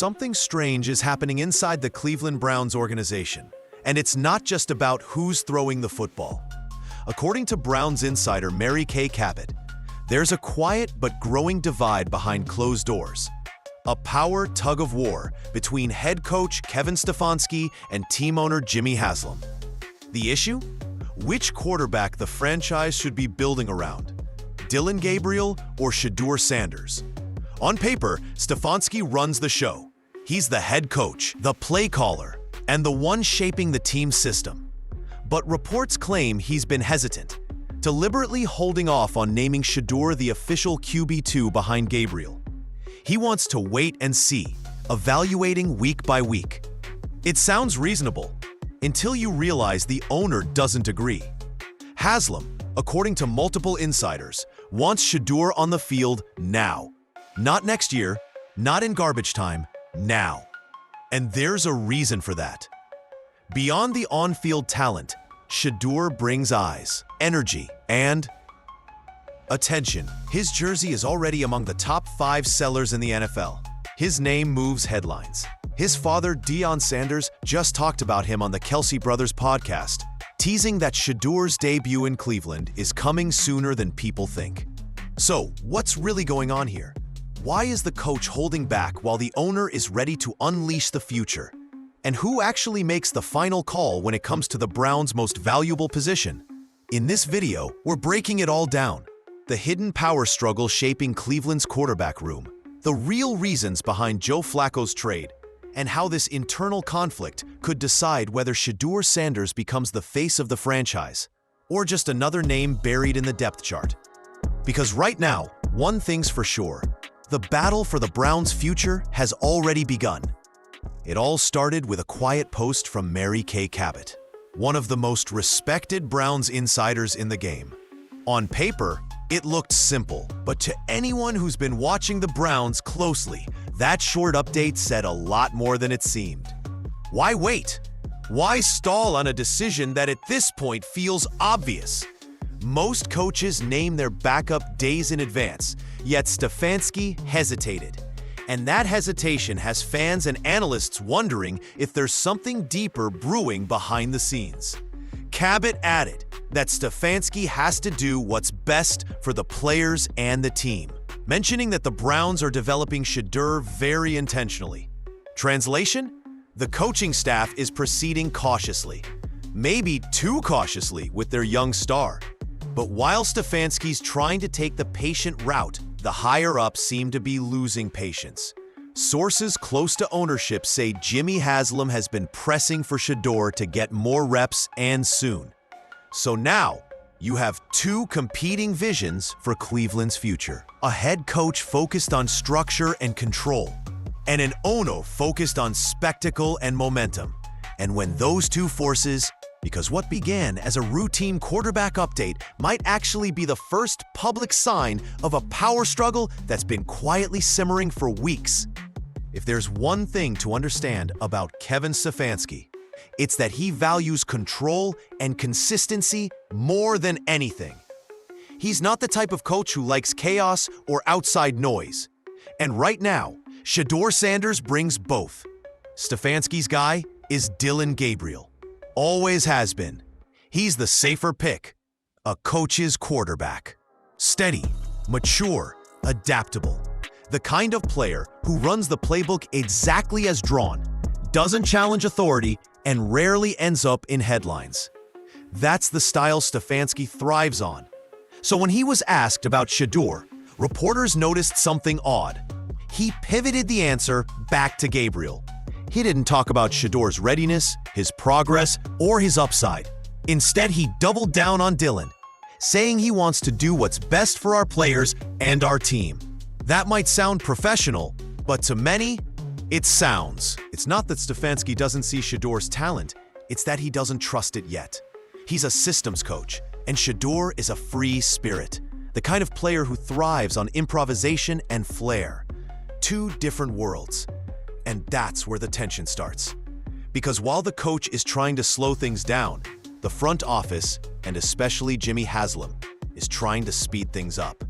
something strange is happening inside the Cleveland Browns organization, and it's not just about who's throwing the football. According to Browns insider Mary Kay Cabot, there's a quiet but growing divide behind closed doors. A power tug-of-war between head coach Kevin Stefanski and team owner Jimmy Haslam. The issue? Which quarterback the franchise should be building around? Dillon Gabriel or Shedeur Sanders? On paper, Stefanski runs the show. He's the head coach, the play caller, and the one shaping the team's system. But reports claim he's been hesitant, deliberately holding off on naming Shedeur the official QB2 behind Gabriel. He wants to wait and see, evaluating week by week. It sounds reasonable, until you realize the owner doesn't agree. Haslam, according to multiple insiders, wants Shedeur on the field now. Not next year, not in garbage time, now. And there's a reason for that. Beyond the on-field talent, Shedeur brings eyes, energy, and attention. His jersey is already among the top 5 sellers in the NFL. His name moves headlines. His father, Shedeur Sanders, just talked about him on the Kelsey Brothers podcast, teasing that Shedeur's debut in Cleveland is coming sooner than people think. So, what's really going on here? Why is the coach holding back while the owner is ready to unleash the future? And who actually makes the final call when it comes to the Browns' most valuable position? In this video, we're breaking it all down. The hidden power struggle shaping Cleveland's quarterback room, the real reasons behind Joe Flacco's trade, and how this internal conflict could decide whether Shedeur Sanders becomes the face of the franchise, or just another name buried in the depth chart. Because right now, one thing's for sure. The battle for the Browns' future has already begun. It all started with a quiet post from Mary Kay Cabot, one of the most respected Browns insiders in the game. On paper, it looked simple, but to anyone who's been watching the Browns closely, that short update said a lot more than it seemed. Why wait? Why stall on a decision that at this point feels obvious? Most coaches name their backup days in advance, yet Stefanski hesitated. And that hesitation has fans and analysts wondering if there's something deeper brewing behind the scenes. Cabot added that Stefanski has to do what's best for the players and the team, mentioning that the Browns are developing Shedeur very intentionally. Translation? The coaching staff is proceeding cautiously, maybe too cautiously with their young star. But while Stefanski's trying to take the patient route, the higher-ups seem to be losing patience. Sources close to ownership say Jimmy Haslam has been pressing for Shedeur to get more reps and soon. So now, you have two competing visions for Cleveland's future. A head coach focused on structure and control, and an owner focused on spectacle and momentum. And when those two forces, because what began as a routine quarterback update might actually be the first public sign of a power struggle that's been quietly simmering for weeks. If there's one thing to understand about Kevin Stefanski, it's that he values control and consistency more than anything. He's not the type of coach who likes chaos or outside noise. And right now, Shedeur Sanders brings both. Stefanski's guy is Dillon Gabriel. Always has been. He's the safer pick, a coach's quarterback. Steady, mature, adaptable. The kind of player who runs the playbook exactly as drawn, doesn't challenge authority, and rarely ends up in headlines. That's the style Stefanski thrives on. So when he was asked about Shedeur, reporters noticed something odd. He pivoted the answer back to Gabriel. He didn't talk about Shedeur's readiness, his progress, or his upside. Instead, he doubled down on Dillon, saying he wants to do what's best for our players and our team. That might sound professional, but to many, it sounds. It's not that Stefanski doesn't see Shedeur's talent, it's that he doesn't trust it yet. He's a systems coach, and Shedeur is a free spirit, the kind of player who thrives on improvisation and flair. Two different worlds. And that's where the tension starts. Because while the coach is trying to slow things down, the front office, and especially Jimmy Haslam, is trying to speed things up.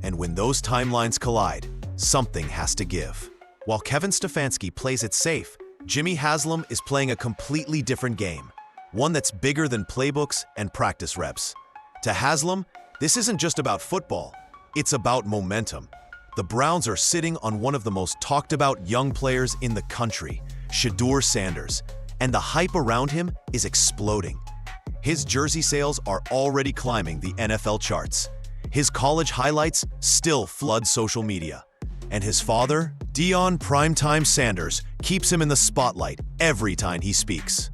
And when those timelines collide, something has to give. While Kevin Stefanski plays it safe, Jimmy Haslam is playing a completely different game, one that's bigger than playbooks and practice reps. To Haslam, this isn't just about football, it's about momentum. The Browns are sitting on one of the most talked about young players in the country, Shedeur Sanders, and the hype around him is exploding. His jersey sales are already climbing the NFL charts. His college highlights still flood social media. And his father, Deion Primetime Sanders, keeps him in the spotlight every time he speaks.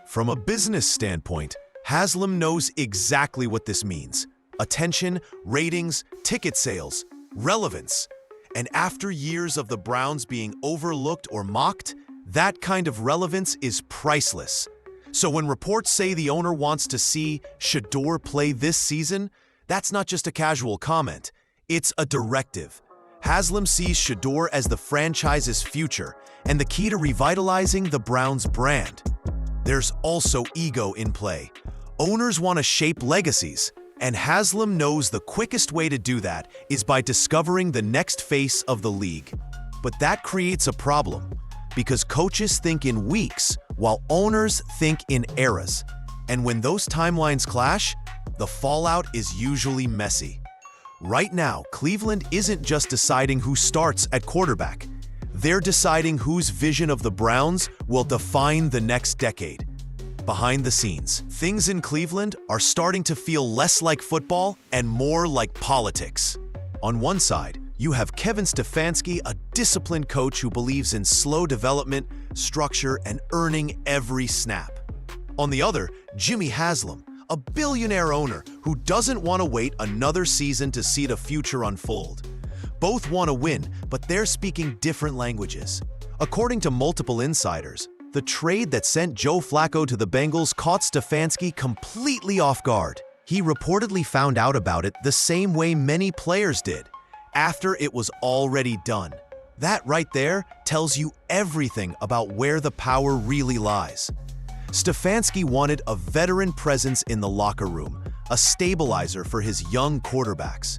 From a business standpoint, Haslam knows exactly what this means. Attention, ratings, ticket sales, relevance. And after years of the Browns being overlooked or mocked, that kind of relevance is priceless. So when reports say the owner wants to see Shedeur play this season, that's not just a casual comment, it's a directive. Haslam sees Shedeur as the franchise's future and the key to revitalizing the Browns brand. There's also ego in play. Owners want to shape legacies, and Haslam knows the quickest way to do that is by discovering the next face of the league. But that creates a problem, because coaches think in weeks while owners think in eras. And when those timelines clash, the fallout is usually messy. Right now, Cleveland isn't just deciding who starts at quarterback. They're deciding whose vision of the Browns will define the next decade. Behind the scenes, things in Cleveland are starting to feel less like football and more like politics. On one side, you have Kevin Stefanski, a disciplined coach who believes in slow development, structure, and earning every snap. On the other, Jimmy Haslam, a billionaire owner who doesn't want to wait another season to see the future unfold. Both want to win, but they're speaking different languages. According to multiple insiders, the trade that sent Joe Flacco to the Bengals caught Stefanski completely off guard. He reportedly found out about it the same way many players did, after it was already done. That right there tells you everything about where the power really lies. Stefanski wanted a veteran presence in the locker room, a stabilizer for his young quarterbacks.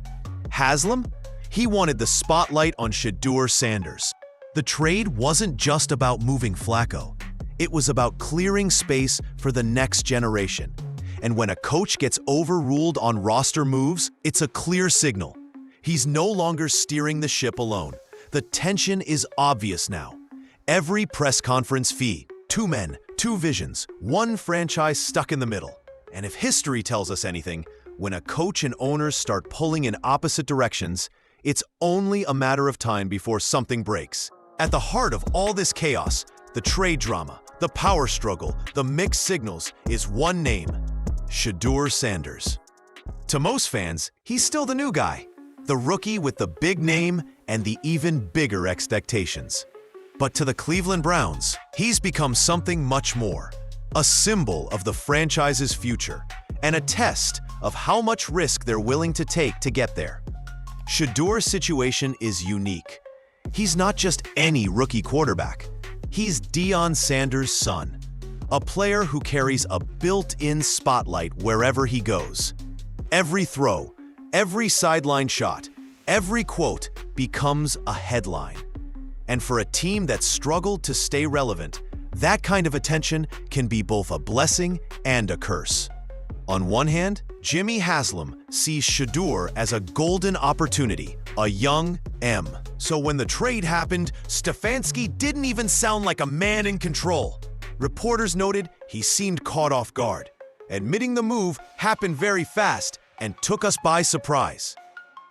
Haslam? He wanted the spotlight on Shedeur Sanders. The trade wasn't just about moving Flacco. It was about clearing space for the next generation. And when a coach gets overruled on roster moves, it's a clear signal. He's no longer steering the ship alone. The tension is obvious now. Every press conference fee, 2 men, 2 visions, 1 franchise stuck in the middle. And if history tells us anything, when a coach and owners start pulling in opposite directions, it's only a matter of time before something breaks. At the heart of all this chaos, the trade drama, the power struggle, the mixed signals, is one name: Shedeur Sanders. To most fans, he's still the new guy, the rookie with the big name and the even bigger expectations. But to the Cleveland Browns, he's become something much more: a symbol of the franchise's future and a test of how much risk they're willing to take to get there. Shedeur's situation is unique. He's not just any rookie quarterback. He's Deion Sanders' son, a player who carries a built-in spotlight wherever he goes. Every throw, every sideline shot, every quote becomes a headline. And for a team that struggled to stay relevant, that kind of attention can be both a blessing and a curse. On one hand, Jimmy Haslam sees Shedeur as a golden opportunity, a young M. So when the trade happened, Stefanski didn't even sound like a man in control. Reporters noted he seemed caught off guard, admitting the move happened very fast and took us by surprise.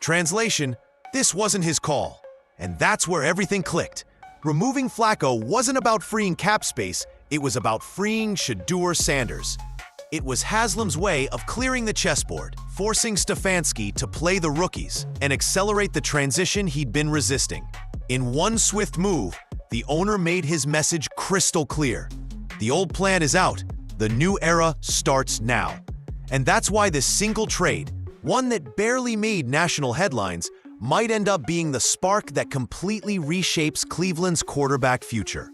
Translation: this wasn't his call. And that's where everything clicked. Removing Flacco wasn't about freeing cap space, it was about freeing Shedeur Sanders. It was Haslam's way of clearing the chessboard, forcing Stefanski to play the rookies and accelerate the transition he'd been resisting. In one swift move, the owner made his message crystal clear. The old plan is out, the new era starts now. And that's why this single trade, one that barely made national headlines, might end up being the spark that completely reshapes Cleveland's quarterback future.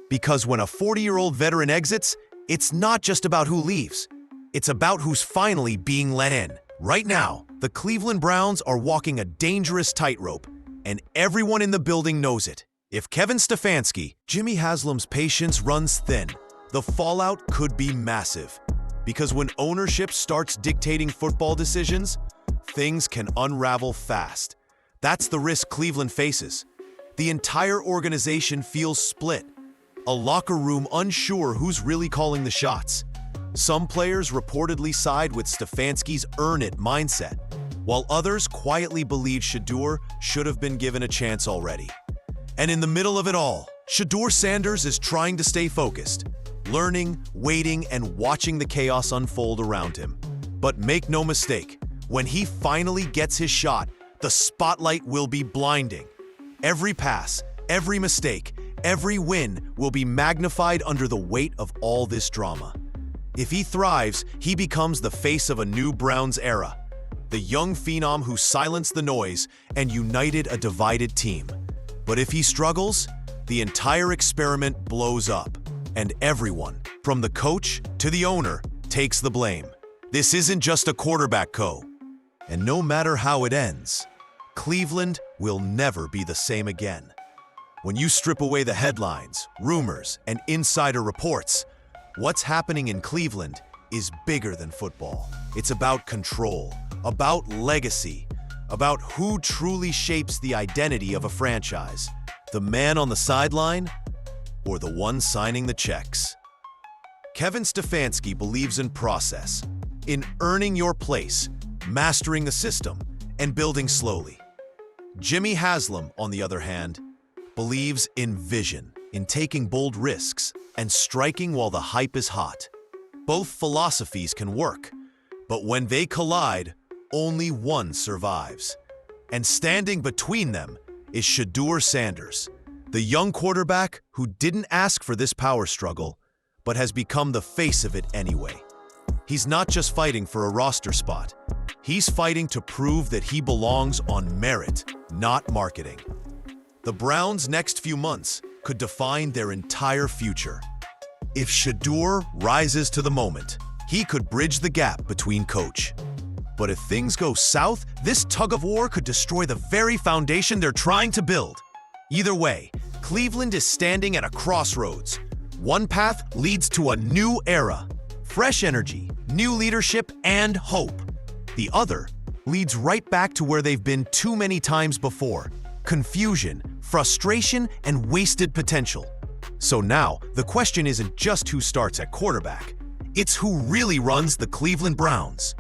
Because when a 40-year-old veteran exits, it's not just about who leaves. It's about who's finally being let in. Right now, the Cleveland Browns are walking a dangerous tightrope, and everyone in the building knows it. If Kevin Stefanski, Jimmy Haslam's patience runs thin, the fallout could be massive. Because when ownership starts dictating football decisions, things can unravel fast. That's the risk Cleveland faces. The entire organization feels split. A locker room unsure who's really calling the shots. Some players reportedly side with Stefanski's earn-it mindset, while others quietly believe Shedeur should have been given a chance already. And in the middle of it all, Shedeur Sanders is trying to stay focused, learning, waiting, and watching the chaos unfold around him. But make no mistake, when he finally gets his shot, the spotlight will be blinding. Every pass, every mistake, every win will be magnified under the weight of all this drama. If he thrives, he becomes the face of a new Browns era. The young phenom who silenced the noise and united a divided team. But if he struggles, the entire experiment blows up, and everyone, from the coach to the owner, takes the blame. This isn't just a quarterback coup. And no matter how it ends, Cleveland will never be the same again. When you strip away the headlines, rumors, and insider reports, what's happening in Cleveland is bigger than football. It's about control, about legacy, about who truly shapes the identity of a franchise, the man on the sideline or the one signing the checks. Kevin Stefanski believes in process, in earning your place, mastering the system, and building slowly. Jimmy Haslam, on the other hand, believes in vision, in taking bold risks, and striking while the hype is hot. Both philosophies can work, but when they collide, only one survives. And standing between them is Shedeur Sanders, the young quarterback who didn't ask for this power struggle, but has become the face of it anyway. He's not just fighting for a roster spot. He's fighting to prove that he belongs on merit, not marketing. The Browns' next few months could define their entire future. If Shedeur rises to the moment, he could bridge the gap between coach. But if things go south, this tug-of-war could destroy the very foundation they're trying to build. Either way, Cleveland is standing at a crossroads. One path leads to a new era, fresh energy, new leadership, and hope. The other leads right back to where they've been too many times before: confusion, frustration, and wasted potential. So now, the question isn't just who starts at quarterback. It's who really runs the Cleveland Browns.